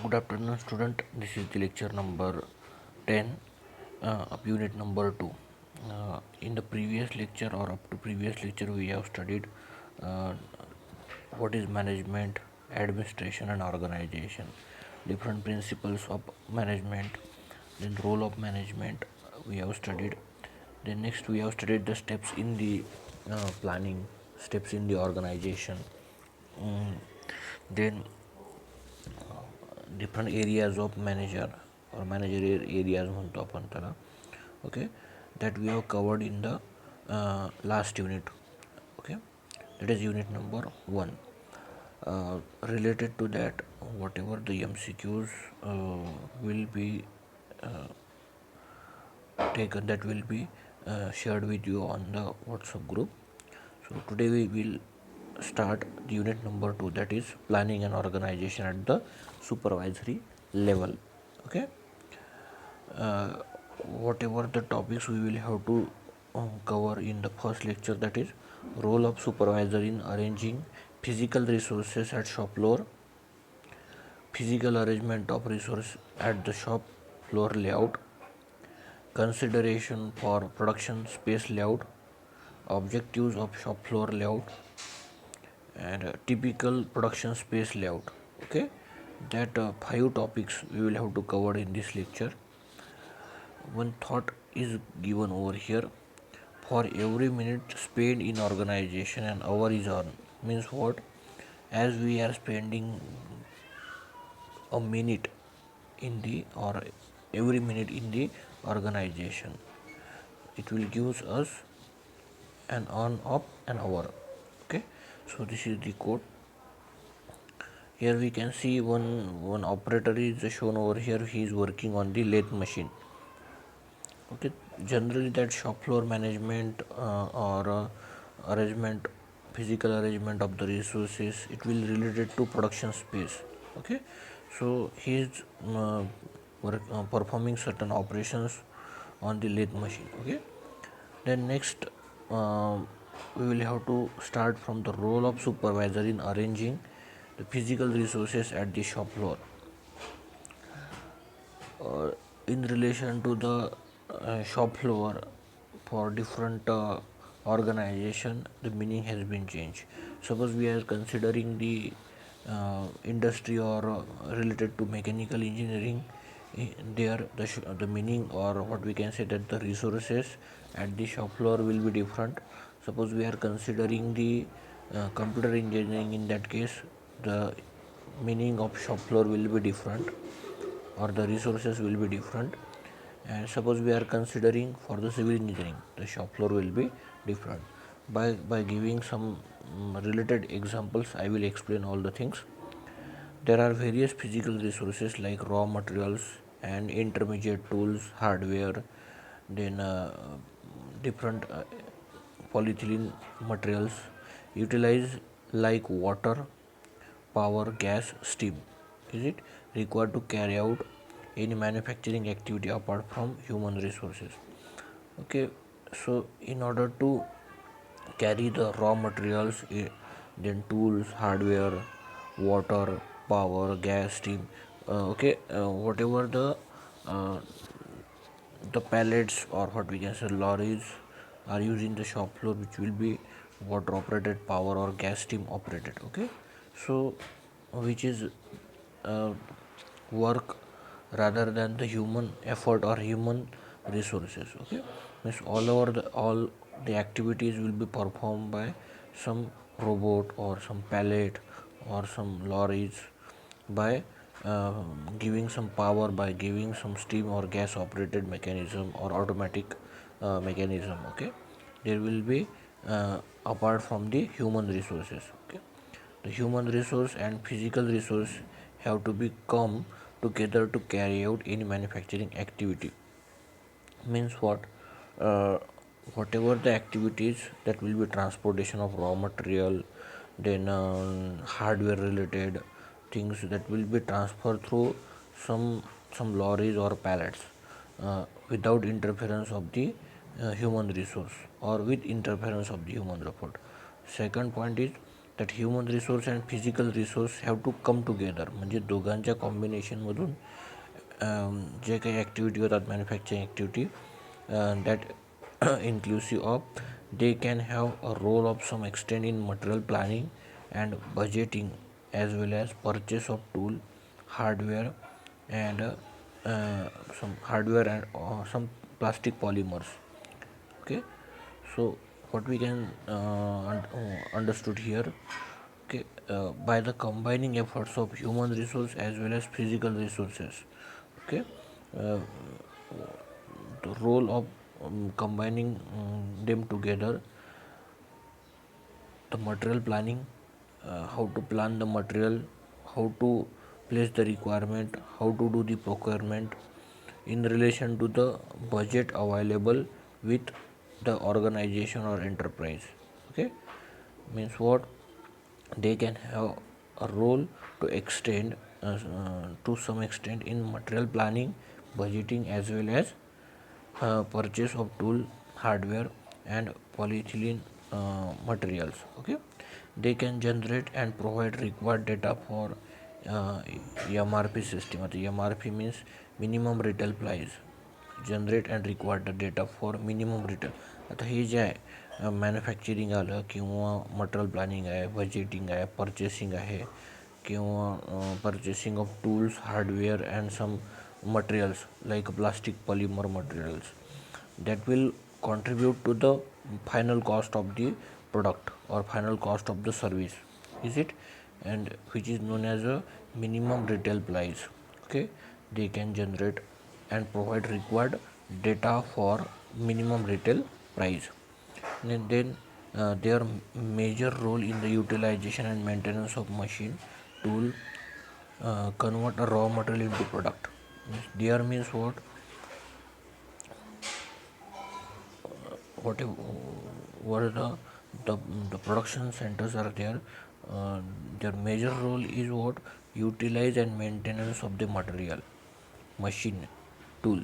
Good afternoon, student. This is the lecture number 10 of unit number 2. In the previous lecture or up to previous lecture, we have studied uh, what is management, administration, and organization, different principles of management, then role of management. We have studied. Then next, we have studied the steps in the planning, steps in the organization. Mm, then different areas of manager or managerial areas म्हणतो आपण त्याला. Okay, that we have covered in the last unit. Okay, that is unit number 1. Related to that, whatever the MCQs will be taken, that will be shared with you on the WhatsApp group. So today we will start the unit number 2, that is planning and organization at the supervisory level. Okay, whatever the topics we will have to cover in the first lecture, that is role of supervisor in arranging physical resources at shop floor, physical arrangement of resource at the shop floor layout, consideration for production space layout, objectives of shop floor layout, and typical production space layout. Okay, that 5 topics we will have to cover in this lecture. One thought is given over here: for every minute spent in organization, an hour is earned. Means what? As we are spending a minute in the or every minute in the organization, it will give us an earn of an hour. Okay, so this is the code. Here we can see one operator is shown over here. He is working on the lathe machine. Okay, generally that shop floor management or arrangement, physical arrangement of the resources, it will related to production space. Okay, so he is performing certain operations on the lathe machine. Okay, then next we will have to start from the role of supervisor in arranging the physical resources at the shop floor. In relation to the shop floor, for different organization, the meaning has been changed. Suppose we are considering the industry or related to mechanical engineering, there the meaning, or what we can say, that the resources at the shop floor will be different. Suppose we are considering the computer engineering, in that case the meaning of shop floor will be different, or the resources will be different. And suppose we are considering for the civil engineering, the shop floor will be different. By giving some related examples, I will explain all the things. There are various physical resources like raw materials and intermediate tools, hardware, then different polyethylene materials utilized like water, power, gas, steam. Is it required to carry out any manufacturing activity apart from human resources? Okay, so in order to carry the raw materials, then tools, hardware, water, power, gas, steam, whatever uh, the pallets, or what we can say lorries, are used in the shop floor, which will be water operated, power or gas steam operated. Okay, so which is uh, work rather than the human effort or human resources. Okay, means all the activities will be performed by some robot or some pallet or some lorries, by giving some power, by giving some steam or gas operated mechanism or automatic mechanism. Okay, there will be apart from the human resources. Okay, the human resource and physical resource have to be come together to carry out any manufacturing activity. Means what? uh, Whatever the activities, that will be transportation of raw material, then hardware related things, that will be transferred through some lorries or pallets, without interference of the human resource, or with interference of the human effort. Second point is that human resource and physical resource have to come together. म्हणजे दोघांच्या कॉम्बिनेशनमधून जे काही activity होतात manufacturing activity that inclusive of they can have a role of some extent in material planning and budgeting, as well as purchase of tool, hardware, and some hardware and some plastic polymers. Okay, so what we can understood here, okay, by the combining efforts of human resource as well as physical resources, okay, uh, the role of combining them together, the material planning, how to plan the material, how to place the requirement, how to do the procurement in relation to the budget available with the organization or enterprise. Okay, means what, they can have a role to extend to some extent in material planning, budgeting, as well as purchase of tool, hardware, and polyethylene materials. Okay, they can generate and provide required data for MRP system. आता MRP means minimum retail price. Generate and required data for minimum return. आता हे जे आहे manufacturing आलं किंवा material planning आहे, budgeting आहे, purchasing आहे, किंवा purchasing of tools, hardware and some materials like plastic polymer materials that will contribute to the final cost of the product or final cost of the service, is it, and which is known as a minimum retail price. Okay, they can generate and provide required data for minimum retail price. And then their major role in the utilization and maintenance of machine, tool, convert a raw material into product. There means what what the production centers are there. Their major role is what, utilize and maintenance of the material, machine, tool,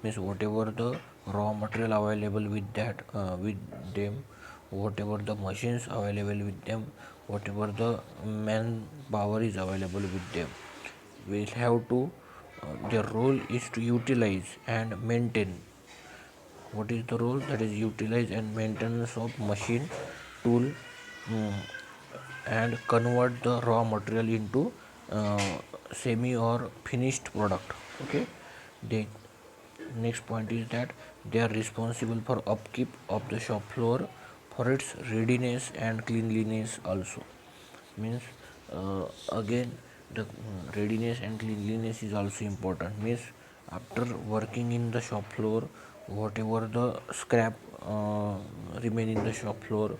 means whatever the raw material available with that with them, whatever the machines available with them, whatever the manpower is available with them, will have to their role is to utilize and maintain. What is the role? That is utilize and maintenance of machine, tool, mm, and convert the raw material into semi or finished product. Okay, they, next point is that they are responsible for upkeep of the shop floor for its readiness and cleanliness also. Means again the readiness and cleanliness is also important. Means after working in the shop floor, whatever the scrap remain in the shop floor,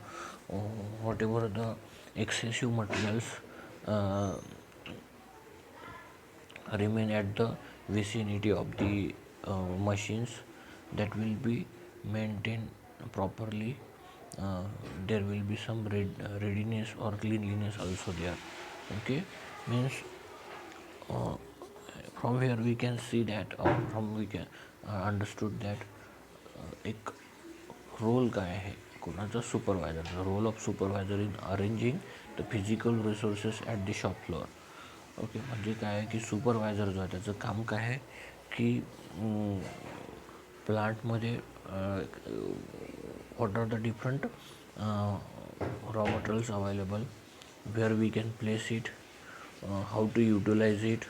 uh, whatever the excessive materials uh, remain at the vicinity of the machines, that will be maintained properly. There will be some readiness or cleanliness also there. Okay, means uh, from here we can see that, from we can understood that एक role काय आहे कोणाचा, सुपरवायझरचा. Role of supervisor in arranging the physical resources at the shop floor. Okay, म्हणजे काय आहे की supervisor जो आहे त्याचं काम काय आहे की प्लांटमध्ये what are the different raw materials available, where we can place it, how to utilize it,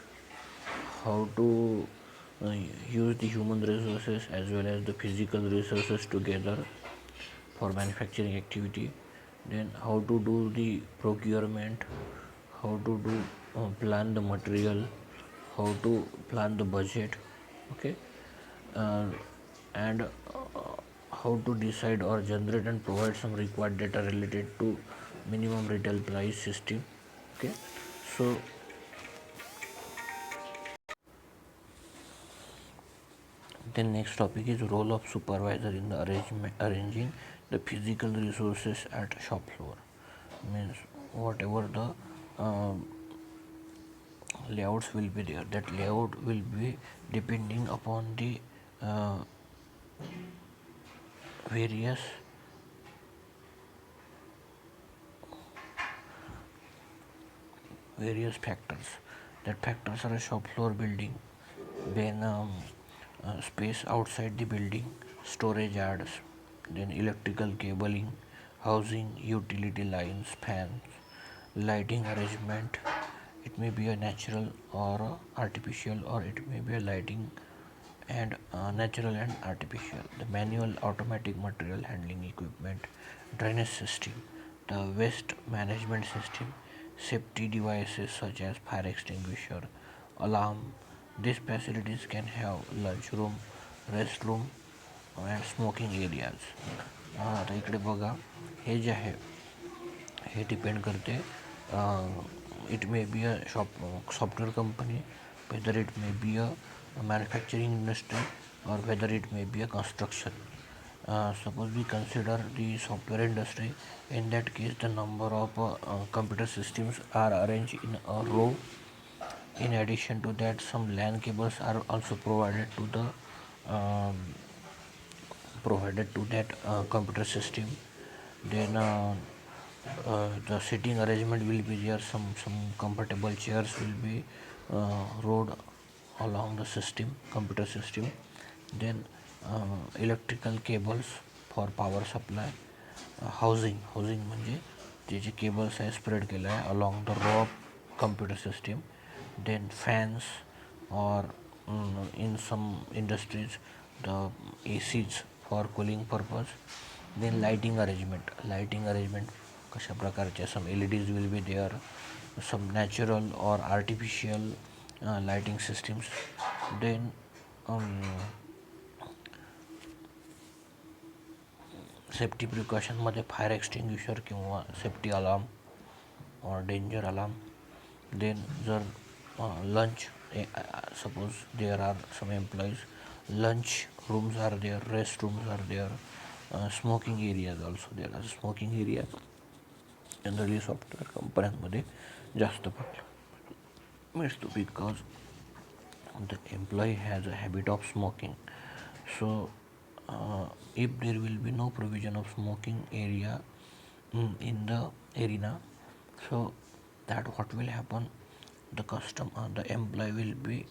how to use the human resources as well as the physical resources together for manufacturing activity, then how to do the procurement, how to do plan the material, how to plan the budget. Okay, and how to decide or generate and provide some required data related to minimum retail price system. Okay, so the next topic is role of supervisor in the arranging the physical resources at shop floor. Means whatever the layouts will be there, that layout will be depending upon the various various factors. That factors are a shop floor building, then space outside the building, storage yards, then electrical cabling, housing, utility lines, fans, lighting arrangement. It may be a natural or artificial, or it may be a lighting and natural and artificial. The manual automatic material handling equipment, drainage system, the waste management system, safety devices such as fire extinguisher, alarm. These facilities can have lunchroom, restroom and smoking areas. आता इकडे बघा, हे जे आहे हे depend करते. It may be a software company, whether it may be a manufacturing industry, or whether it may be a construction. Suppose we consider the software industry. In that case, the number of computer systems are arranged in a row. In addition to that, some LAN cables are also um, provided to that computer system. Then the sitting arrangement will be there. Some comfortable chairs will be rode along the system, computer system. Then electrical cables for power supply. Housing म्हणजे ते जे cables आहे spread केलं आहे along the row of computer system. Then fans, or in some industries the ACs for cooling purpose. Then lighting arrangement कशा प्रकारचे, some LEDs will be there, some natural or artificial lighting systems. Then safety प्रिकॉशनमध्ये fire extinguisher किंवा safety alarm or danger alarm. Then जर lunch, suppose there are some employees, lunch rooms are there, restrooms are there, smoking areas also there are. Smoking area generally software कंपन्यांमध्ये जास्त मिळतो, because the employee has a habit of smoking. So if there will be no provision of smoking area in the arena, so that what will happen, the employee will be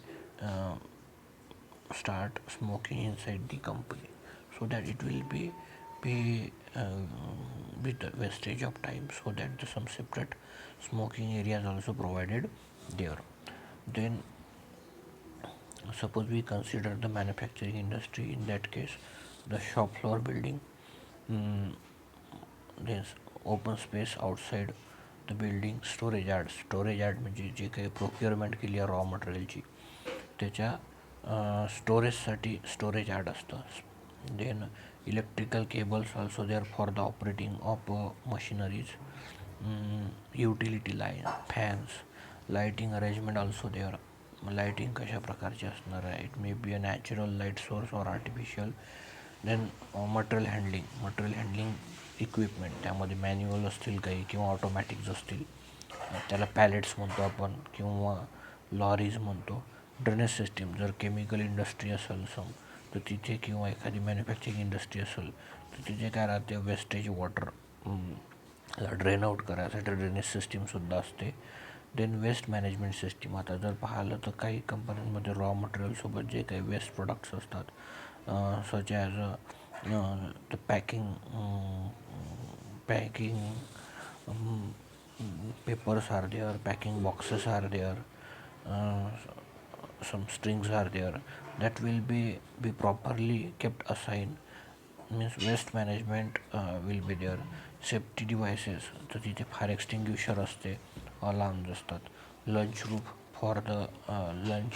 start smoking inside the company, so that it will be with the wastage of time, so that some separate smoking areas also provided there. Then suppose we consider the manufacturing industry. In that case, the shop floor building, there's open space outside the building, storage yard म्हणजे जे काही procurement केली आहे raw मटेरियलची त्याच्या स्टोरेजसाठी storage yard असतं. Then electrical cables also there for the operating of machineries, utility line, fans, lighting arrangement also there. Lighting कशा प्रकारची असणार आहे, it may be a natural light source और artificial. Then material handling equipment, त्यामध्ये manual असतील काही किंवा ऑटोमॅटिक्स असतील, त्याला पॅलेट्स म्हणतो आपण किंवा लॉरीज म्हणतो. ड्रेनेज सिस्टीम, जर केमिकल इंडस्ट्री असेल सम तर तिथे, किंवा एखादी मॅन्युफॅक्चरिंग इंडस्ट्री असेल तर तिथे काय राहते, वेस्टेज वॉटर ड्रेन आउट करायसाठी ड्रेनेज सिस्टीमसुद्धा असते. देन वेस्ट मॅनेजमेंट सिस्टीम, आता जर पाहिलं तर काही कंपन्यांमध्ये रॉ मटेरियलसोबत जे काही वेस्ट प्रोडक्ट्स असतात, such as the packing papers are there, packing boxes are there, some strings are there, that will be properly kept aside. Means waste management will be there. Safety devices, तर तिथे fire extinguisher असते, alarms असतात. Lunch room for the lunch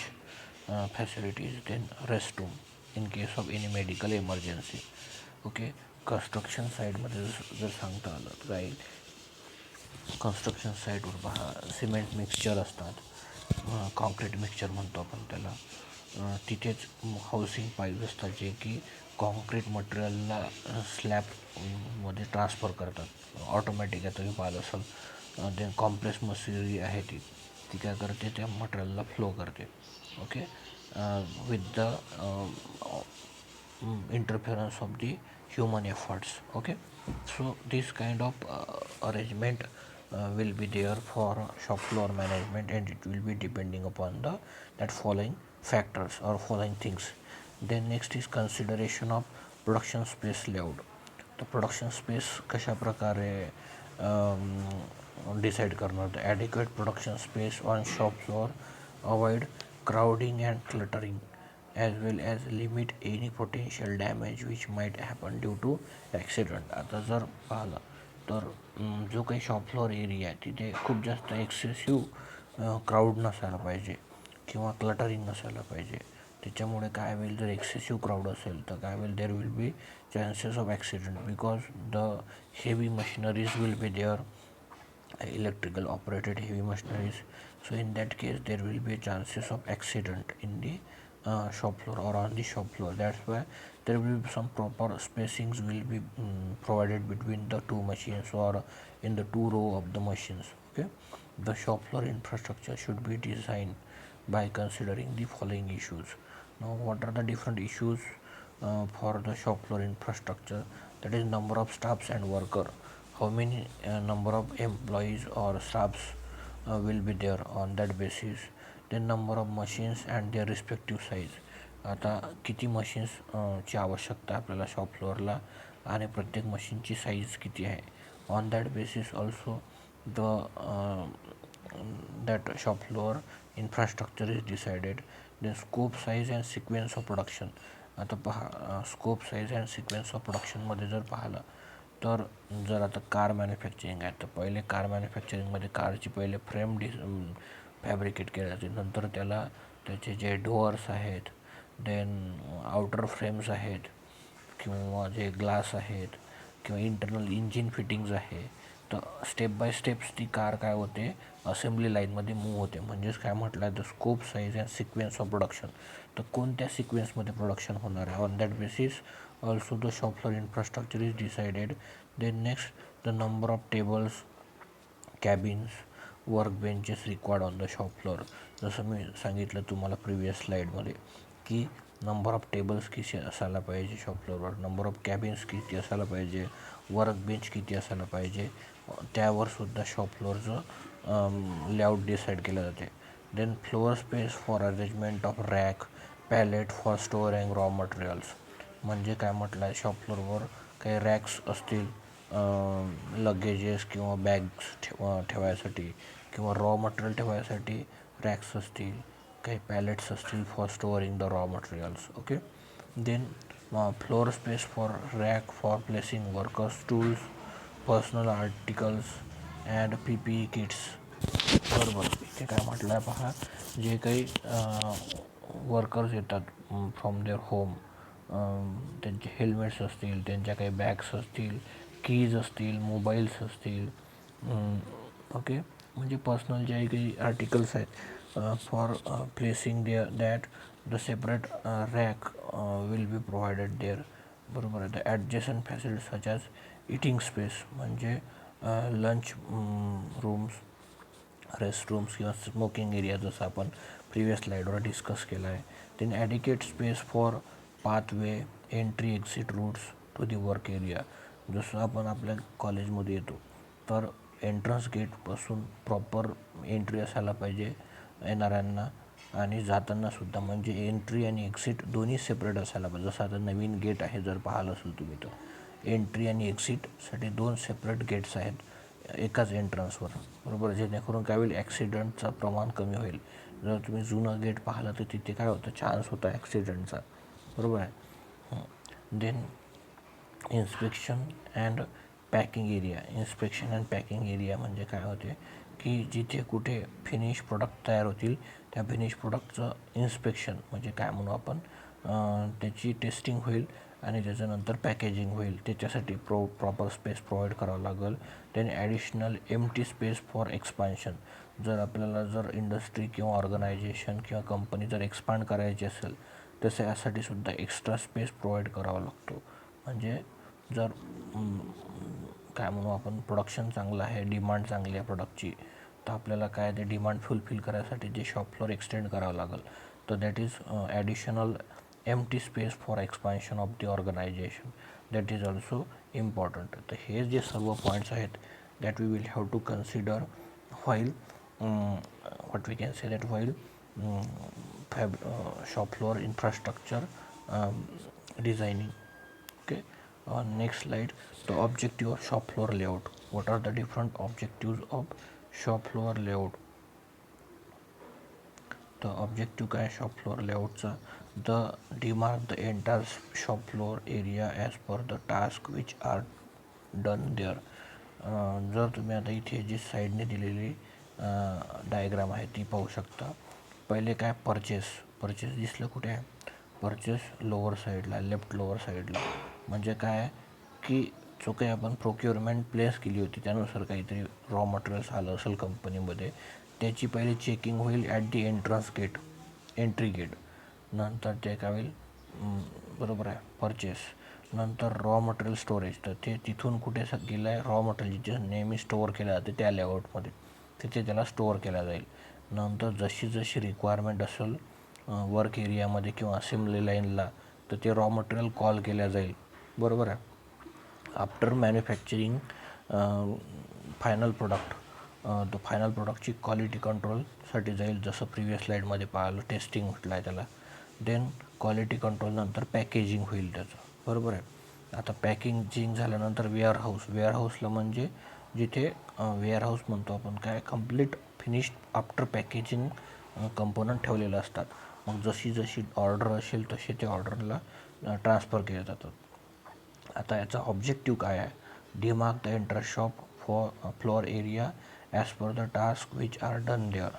facilities. Then rest room in case of any medical emergency. Okay, construction साईडमध्ये जर सांगता आलं काय, construction साईटवर पहा सिमेंट मिक्सचर असतात, कॉन्क्रीट मिक्सचर म्हणतो आपण त्याला. तिथेच हाऊसिंग पाईप असतात जे की कॉन्क्रीट मटेरियलला स्लॅबमध्ये ट्रान्सफर करतात. ऑटोमॅटिक आहे, तुम्ही पाहिलं असेल. देन कॉम्प्लेक्स मशिनरी आहे ती काय करते, त्या मटेरियलला फ्लो करते. Okay, with the interference of the human efforts. Okay, so this kind of arrangement will be there for shop floor management, and it will be depending upon the that following factors or following things. Then next is consideration of production space layout. The production space कशा प्रकारे decide करणार. The adequate production space on shop floor avoid crowding and cluttering, as well as limit any potential damage which might happen due to accident. आता जर पाहिलं तर जो काही shop floor area आहे तिथे खूप जास्त एक्सेसिव्ह क्राऊड नसायला पाहिजे किंवा क्लटरिंग नसायला पाहिजे. त्याच्यामुळे काय होईल, जर एक्सेसिव्ह क्राऊड असेल तर काय होईल, there will be chances of accident because the heavy machineries will be there, electrical operated heavy machineries. So in that case there will be chances of accident in the shop floor or on the shop floor. That's why there will be some proper spacings will be provided between the two machines or in the two row of the machines. Okay, the shop floor infrastructure should be designed by considering the following issues. Now what are the different issues for the shop floor infrastructure? That is number of staffs and worker, how many number of employees or staffs will be there on that basis. Then number of machines and their respective size. आता किती machines ची आवश्यकता आपल्याला shop फ्लोअरला आणि प्रत्येक मशीनची size किती आहे. On that basis also the that shop floor infrastructure is decided. Then scope size and sequence of production. आता पहा scope size and sequence of प्रोडक्शनमध्ये जर पाहिलं तर जर आता कार मॅन्युफॅक्चरिंग आहे तर पहिले कार मॅन्युफॅक्चरिंगमध्ये कारची पहिले फ्रेम फॅब्रिकेट केली जाते, नंतर त्याला त्याचे जे डोअर्स आहेत, देन आउटर फ्रेम्स आहेत किंवा जे ग्लास आहेत किंवा इंटरनल इंजिन फिटिंग्ज आहे. तर स्टेप बाय स्टेप्स ती कार काय होते, असेंब्ली लाईनमध्ये मूव्ह होते. म्हणजेच काय म्हटलं आहे, the scope size and sequence of production. तर कोणत्या सिक्वेन्समध्ये प्रोडक्शन होणार आहे, on that basis also the shop floor infrastructure is decided. Then next, the number of tables, cabins, workbenches required on the shop floor. जसं मी सांगितलं तुम्हाला previous स्लाईडमध्ये की number of tables किती असायला पाहिजे शॉप फ्लोअरवर, नंबर ऑफ कॅबिन्स किती असायला पाहिजे, वर्कबेंच किती असायला पाहिजे, त्यावरसुद्धा शॉप फ्लोअरचं लेआउट डिसाईड केलं जाते. Then floor space for arrangement of rack, pallet for storing raw materials. म्हणजे काय म्हटलं आहे, शॉप फ्लोअरवर काही रॅक्स असतील लगेजेस किंवा बॅग्स ठेवायसाठी किंवा रॉ मटेरियल ठेवायसाठी रॅक्स असतील, काही पॅलेट्स असतील for storing the raw materials. Okay, then floor space for rack for placing workers tools, personal articles and PPE kits. बरोबर, इथे काय म्हटलं आहे पहा, जे काही वर्कर्स येतात फ्रॉम देअर होम, त्यांचे हेल्मेट्स असतील, त्यांच्या काही बॅग्स असतील, कीज असतील, मोबाईल्स असतील, ओके, म्हणजे पर्सनल जे काही आर्टिकल्स आहेत for placing that the separate rack will be provided there. बरोबर आहे. The adjacent facilities such as eating space, म्हणजे लंच रूम्स, रेस्टरूम्स किंवा स्मोकिंग एरिया, जसं आपण प्रिव्हियस स्लाईडवर डिस्कस केलं आहे. Then adequate space for pathway, entry exit routes to the work area. जसं आपण आपल्या कॉलेजमध्ये येतो तर एंट्रन्स गेटपासून प्रॉपर एंट्री असायला पाहिजे येणाऱ्यांना आणि जातानासुद्धा, म्हणजे एंट्री आणि एक्झिट दोन्ही सेपरेट असायला पाहिजे. जसं आता नवीन गेट आहे जर पाहिलं असेल तुम्ही तर एंट्री आणि एक्झिटसाठी 2 सेपरेट गेट्स आहेत एकाच एंट्रन्सवर. बरोबर, जेणेकरून काय होईल, ॲक्सिडेंटचं प्रमाण कमी होईल. जर तुम्ही जुनं गेट पाहिलं तर तिथे काय होतं, चान्स होता ॲक्सिडेंटचा. बरोबर आहे. Then inspection and packing area. Inspection and packing area म्हणजे काय होते की जिथे कुठे फिनिश प्रोडक्ट तयार होतील त्या फिनिश प्रोडक्टचं इन्स्पेक्शन, म्हणजे काय म्हणू आपण, त्याची टेस्टिंग होईल आणि त्याच्यानंतर पॅकेजिंग होईल. त्याच्यासाठी प्रॉपर स्पेस प्रोव्हाइड करावं लागेल. Then additional empty space for expansion. जर आपल्याला जर इंडस्ट्री किंवा ऑर्गनायझेशन किंवा कंपनी जर एक्सपांड करायची असेल तसं यासाठी सुद्धा एक्स्ट्रा स्पेस प्रोव्हाइड करावा लागतो. म्हणजे जर काय म्हणू आपण, प्रोडक्शन चांगलं आहे, डिमांड चांगली आहे प्रोडक्टची, तर आपल्याला काय ते डिमांड फुलफिल करायसाठी जे शॉप फ्लोअर एक्सटेंड करावं लागेल. तर that is additional empty space for expansion of the organisation. That is also important. तर हे जे सर्व पॉईंट्स आहेत that we will have to consider while what we can say that while shop floor infrastructure designing. Okay, next slide, the objective of shop floor layout. What are the different objectives of shop floor layout? The objective काय shop floor layoutचा, the demarc the entire shop floor area as per the task which are done there. जर तुम्ही आता इथे जी साईडने दिलेली diagram आहे ती पाहू शकता. पहिले काय परचेस दिसलं कुठे आहे? परचेस लोअर साईडला, लेफ्ट लोअर साईडला. म्हणजे काय की जो काही आपण प्रोक्युरमेंट प्लेस केली होती त्यानुसार काहीतरी रॉ मटेरियल्स आलं असेल कंपनीमध्ये, त्याची पहिले चेकिंग होईल ॲट दी एंट्री गेट. नंतर ते काय होईल, बरोबर आहे, परचेस. नंतर रॉ मटेरियल स्टोरेज, तर ते तिथून कुठे गेलं आहे, रॉ मटेरियल जिथे नेहमी स्टोअर केलं जाते त्या लेआउटमध्ये तिथे त्याला स्टोअर केला जाईल. नंतर जशी जशी रिक्वायरमेंट असेल वर्क एरियामध्ये किंवा असेंब्ली लाईनला, तर ते रॉ मटेरियल कॉल केल्या जाईल. बरोबर आहे. आफ्टर मॅन्युफॅक्चरिंग फायनल प्रोडक्ट, तो फायनल प्रोडक्टची क्वालिटी कंट्रोलसाठी जाईल, जसं प्रिव्हियस स्लाईडमध्ये पाहिलं टेस्टिंग म्हटलं आहे त्याला. देन क्वालिटी कंट्रोल नंतर पॅकेजिंग होईल त्याचं. बरोबर आहे. आता पॅकेजिंग झाल्यानंतर वेअरहाऊसला म्हणजे जिथे वेअरहाऊस म्हणतो आपण, काय complete finished after packaging component ठेवलेले असतात. मग जशी जशी ऑर्डर असेल तसे ते ऑर्डरला ट्रान्सफर केले जातात. आता याचा ऑब्जेक्टिव्ह काय आहे? Demark the entire shop floor area as per the task which are done there.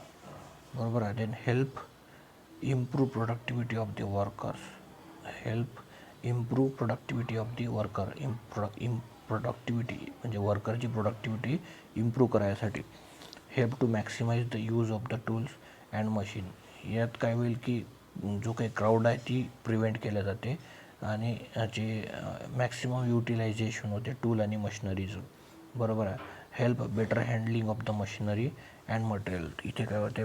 बरोबर आहे. Then help improve productivity of the workers. Productivity म्हणजे वर्करची प्रोडक्टिव्हिटी इम्प्रूव्ह करायसाठी. Help to maximise the use of the tools and machine. यात काय होईल की जो काही क्राऊड आहे ती प्रिव्हेंट केल्या जाते आणि जे मॅक्सिमम युटिलायझेशन होते टूल आणि मशिनरीचं. बरोबर आहे. Help better handling of the machinery and material. इथे काय होते,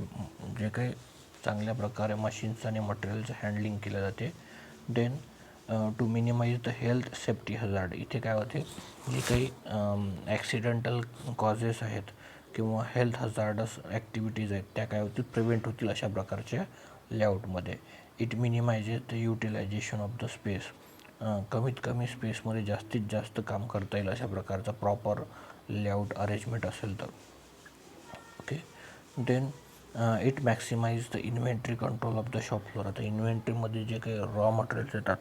जे काही चांगल्या प्रकारे मशीन्स आणि मटेरियलचं हँडलिंग केलं जाते. Then to minimise the health safety hazard. इथे काय होते, जे काही ॲक्सिडेंटल कॉजेस आहेत किंवा हेल्थ हजार्डस ॲक्टिव्हिटीज आहेत त्या काय होतील, प्रिव्हेंट होतील अशा प्रकारच्या लेआउटमध्ये. It minimises the utilisation of the space. कमीत कमी स्पेसमध्ये जास्तीत जास्त काम करता येईल अशा प्रकारचा प्रॉपर लेआउट अरेंजमेंट असेल तर. Okay. Then it maximise the inventory control of the shop floor. आता इन्व्हेंटरीमध्ये जे काही रॉ मटेरियल्स येतात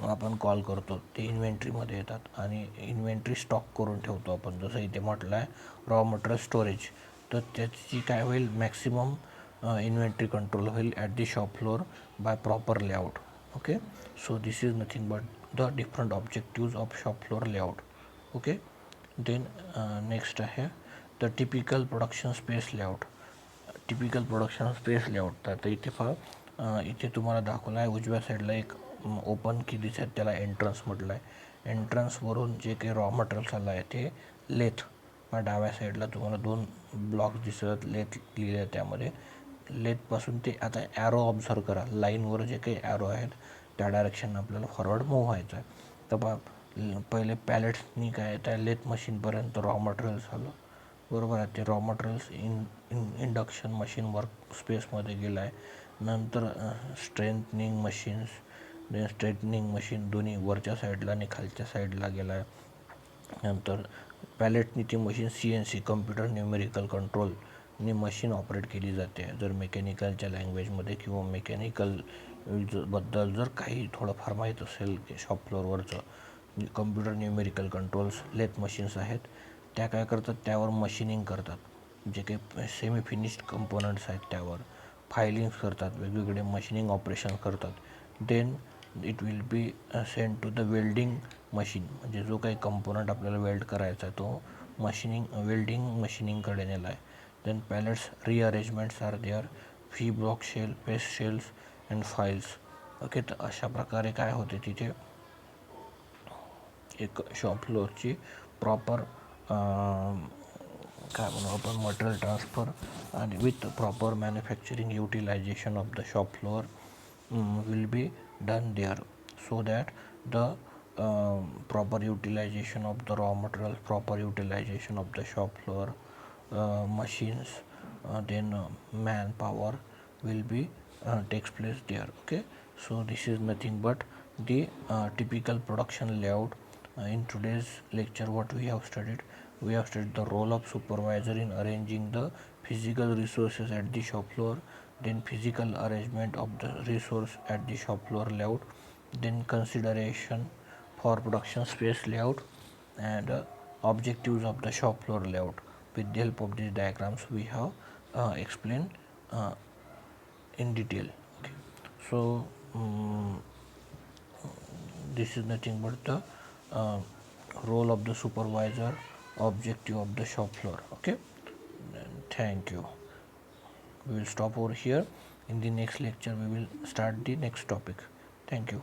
आपण कॉल करतो ते इन्व्हेंटरीमध्ये येतात आणि इन्व्हेंटरी स्टॉक करून ठेवतो आपण. जसं इथे म्हटलं आहे रॉ मटेरियल स्टोरेज, तर त्याची काय होईल, मॅक्सिमम इन्व्हेंटरी कंट्रोल होईल at the shop floor by proper layout. Okay. So this is nothing but the different objectives of shop floor layout. Okay. Then next आहे the typical production space layout. तर इथे इथे तुम्हाला दाखवलं आहे उजव्या साईडला एक ओपन की दिसत, त्याला एंट्रन्स म्हटलं आहे. एंट्रन्सवरून जे काही रॉ मटेरियल्स आलं आहे ते लेथ, डाव्या साईडला तुम्हाला 2 ब्लॉक्स दिसत, लेथ लिहिले आहे त्यामध्ये. लेथपासून ते आता ॲरो ऑब्झर्व करा, लाईनवर जे काही ॲरो आहेत त्या डायरेक्शन आपल्याला फॉरवर्ड मूव्ह व्हायचं आहे. तर पहिले पॅलेट्सनी काय त्या लेथ मशीनपर्यंत रॉ मटेरियल्स आलं. बरोबर आहे. ते raw materials induction machine work स्पेसमध्ये गेलं आहे. नंतर स्ट्रेंथनिंग मशीन दोन्ही वरच्या साईडला आणि खालच्या साईडला गेला आहे. नंतर पॅलेटनी ती मशीन CNC कम्प्युटर न्यूमेरिकल कंट्रोलनी मशीन ऑपरेट केली जाते. जर मेकॅनिकलच्या लँग्वेजमध्ये किंवा मेकॅनिकल बद्दल जर काही थोडंफार माहीत असेल की शॉप फ्लोअरवरचं, computer numerical controls lathe machines आहेत त्या काय करतात, त्यावर मशीनिंग करतात. जे काही सेमी फिनिश्ड कंपोनंट्स आहेत त्यावर फायलिंग्स करतात, वेगवेगळे मशीनिंग ऑपरेशन करतात. Then it will be send to the welding machine. म्हणजे जो काही कंपोनंट आपल्याला वेल्ड करायचा आहे तो वेल्डिंग मशीनिंगकडे नेला आहे. Then pallets rearrangements are there, fee block shell, paste shells and files. Okay. तर अशा प्रकारे काय होते, तिथे एक शॉप फ्लोअरची प्रॉपर काय म्हणू आपण मटेरियल ट्रान्सफर आणि with proper manufacturing utilisation of the shop floor will be done there, so that the proper utilization of the raw materials, proper utilization of the shop floor machines, then manpower will be takes place there. Okay, so this is nothing but the typical production layout. In today's lecture, what we have studied the role of supervisor in arranging the physical resources at the shop floor, then physical arrangement of the resource at the shop floor layout, then consideration for production space layout, and objectives of the shop floor layout. With the help of these diagrams, we have explained uh, in detail. Okay. So this is nothing but the uh, role of the supervisor, objective of the shop floor. Okay, and thank you. We will stop over here. In the next lecture we will start the next topic. Thank you.